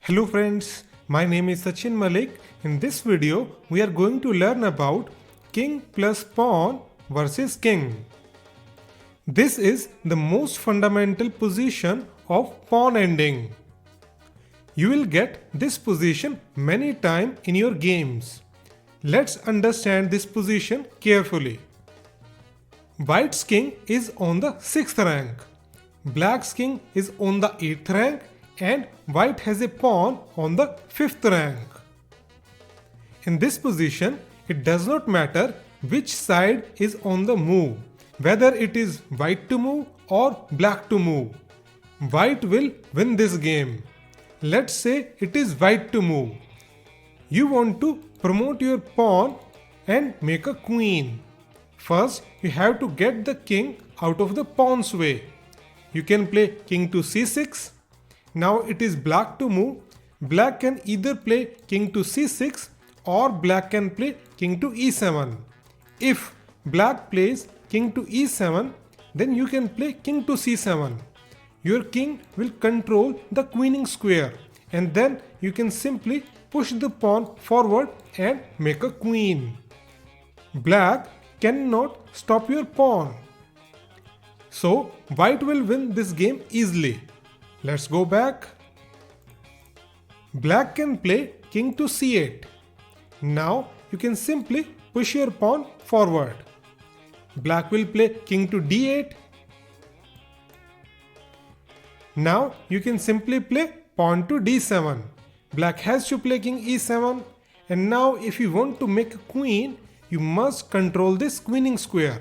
Hello friends, my name is Sachin Malik. In this video, we are going to learn about king plus pawn versus king. This is the most fundamental position of pawn ending. You will get this position many times in your games. Let's understand this position carefully. White's king is on the 6th rank. Black's king is on the 8th rank and white has a pawn on the 5th rank. In this position, it does not matter which side is on the move, whether it is white to move or black to move. White will win this game. Let's say it is white to move. You want to promote your pawn and make a queen. First, you have to get the king out of the pawn's way. You can play king to c6. Now it is black to move. Black can either play king to c6 or black can play king to e7. If black plays king to e7, then you can play king to c7. Your king will control the queening square and then you can simply push the pawn forward and make a queen. Black cannot stop your pawn. So white will win this game easily. Let's go back. Black can play king to c8. Now you can simply push your pawn forward. Black will play king to d8. Now you can simply play pawn to d7. Black has to play king e7. And now if you want to make a queen, you must control this queening square.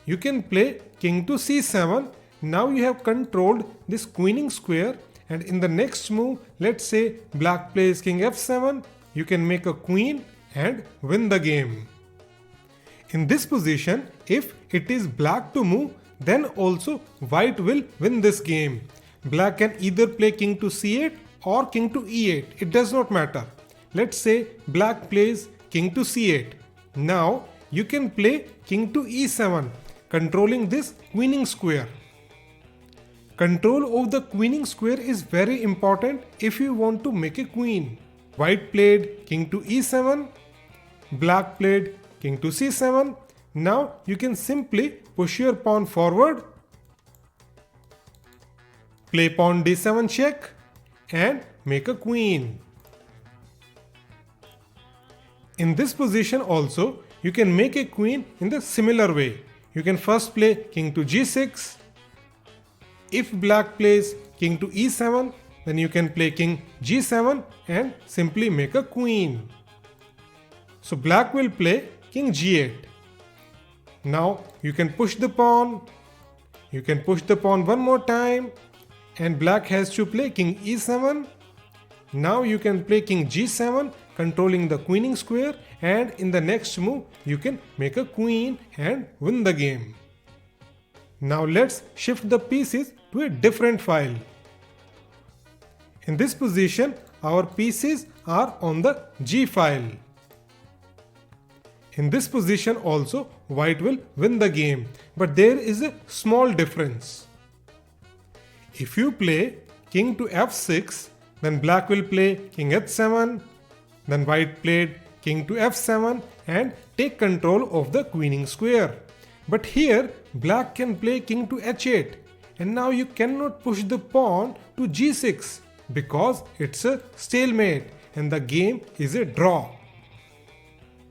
You can play king to c7. Now you have controlled this queening square, and in the next move, let's say black plays king f7, you can make a queen and win the game. In this position, if it is black to move, then also white will win this game. Black can either play king to c8 or king to e8, it does not matter. Let's say black plays king to c8. Now you can play king to e7, controlling this queening square. Control of the queening square is very important if you want to make a queen. White played king to e7, black played king to c7. Now you can simply push your pawn forward, play pawn d7 check and make a queen. In this position also, you can make a queen in the similar way. You can first play king to g6. If black plays king to e7, then you can play king g7 and simply make a queen. So black will play king g8. Now you can push the pawn. You can push the pawn one more time and black has to play king e7. Now you can play king g7, controlling the queening square, and in the next move you can make a queen and win the game. Now let's shift the pieces to a different file. In this position, our pieces are on the G file. In this position also, white will win the game, but there is a small difference. If you play king to f6, then black will play king h7, then white played king to f7 and take control of the queening square. But here, black can play king to h8, and now you cannot push the pawn to g6 because it's a stalemate and the game is a draw.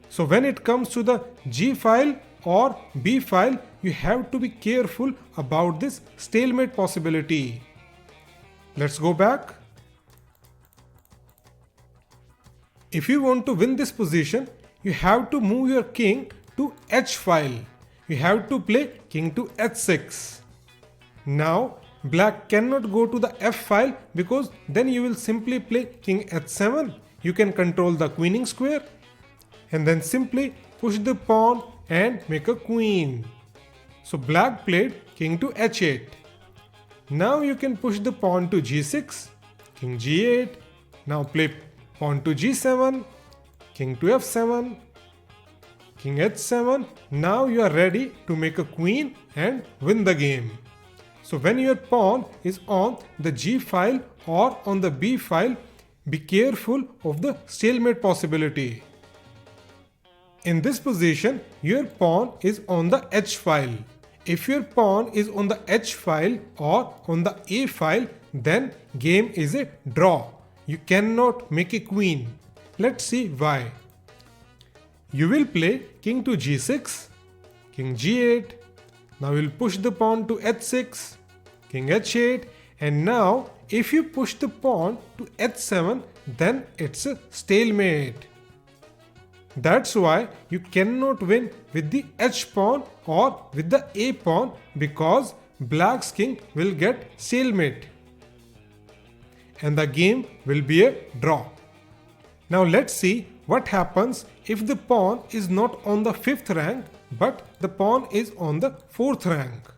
So when it comes to the G file or B file, you have to be careful about this stalemate possibility. Let's go back. If you want to win this position, you have to move your king to H file. You have to play king to h6. Now black cannot go to the f file because then you will simply play king h7. You can control the queening square and then simply push the pawn and make a queen. So black played king to h8. Now you can push the pawn to g6, king g8. Now play pawn to g7, king to f7, king h7. Now you are ready to make a queen and win the game. So when your pawn is on the G file or on the B file, Be careful of the stalemate possibility. In this position, your pawn is on the H file. If your pawn is on the H file or on the A file, then game is a draw. You cannot make a queen. Let's see why. You will play king to G6, king G8. Now you will push the pawn to H6, king H8, and now if you push the pawn to H7, then it's a stalemate. That's why you cannot win with the H pawn or with the A pawn, because black's king will get stalemate and the game will be a draw. Now let's see what happens if the pawn is not on the 5th rank but the pawn is on the 4th rank.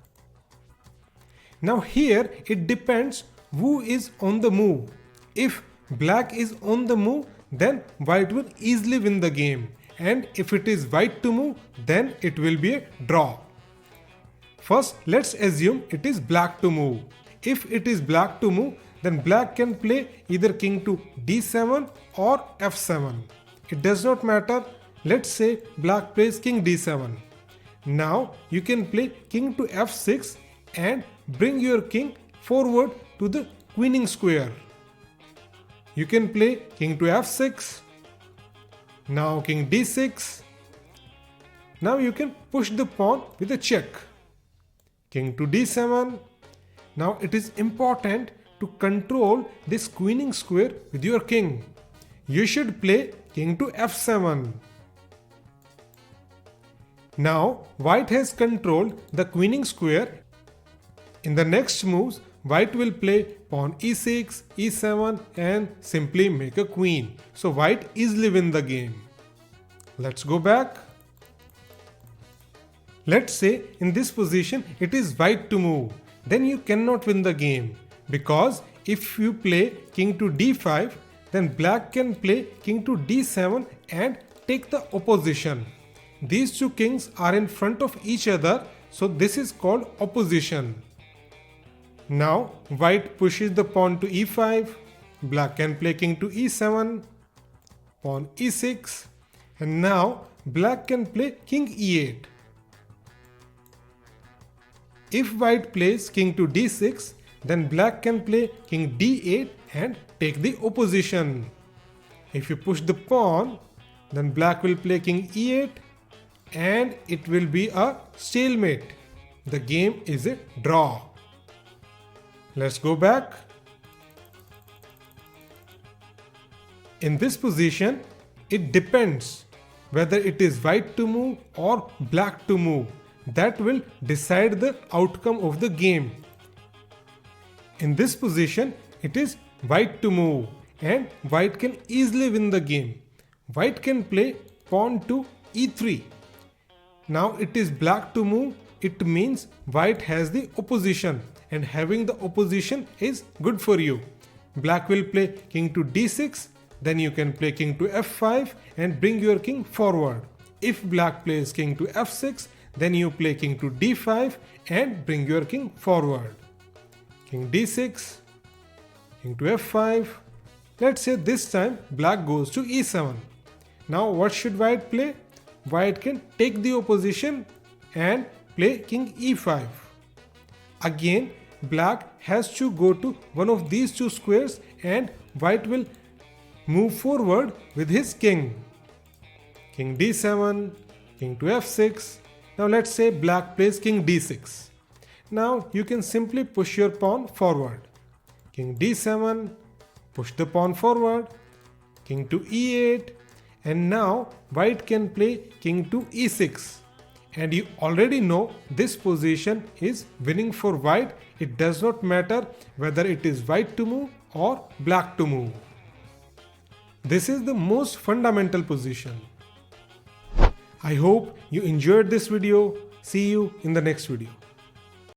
Now here it depends who is on the move. If black is on the move, then white will easily win the game, and if it is white to move, then it will be a draw. First, let's assume it is black to move. If it is black to move, then black can play either king to D7 or F7. It does not matter. Let's say black plays king D7. Now you can play king to F6 and bring your king forward to the queening square. You can play king to F6. Now king D6. Now you can push the pawn with a check. King to D7. Now it is important to control this queening square with your king. You should play king to F7. Now white has controlled the queening square. In the next moves, white will play pawn E6, E7 and simply make a queen. So white easily win the game. Let's go back. Let's say in this position it is white to move. Then you cannot win the game, because if you play king to D5, then black can play king to D7 and take the opposition. These two kings are in front of each other, so this is called opposition. Now white pushes the pawn to E5, black can play king to E7, pawn E6, and now black can play king E8. If white plays king to D6, then black can play king D8 and take the opposition. If you push the pawn, then black will play king E8 and it will be a stalemate. The game is a draw. Let's go back. In this position, it depends whether it is white to move or black to move. That will decide the outcome of the game. In this position, it is white to move and white can easily win the game. White can play pawn to E3. Now it is black to move. It means white has the opposition, and having the opposition is good for you. Black will play king to D6. Then you can play king to F5 and bring your king forward. If black plays king to F6, then you play king to D5 and bring your king forward. King D6, king to F5. Let's say this time black goes to E7. Now what should white play? White can take the opposition and play king E5. Again, black has to go to one of these two squares and white will move forward with his king. King D7, king to F6. Now let's say black plays king D6. Now you can simply push your pawn forward. King D7, push the pawn forward. King to E8, and now white can play king to E6. And you already know this position is winning for white. It does not matter whether it is white to move or black to move. This is the most fundamental position. I hope you enjoyed this video. See you in the next video.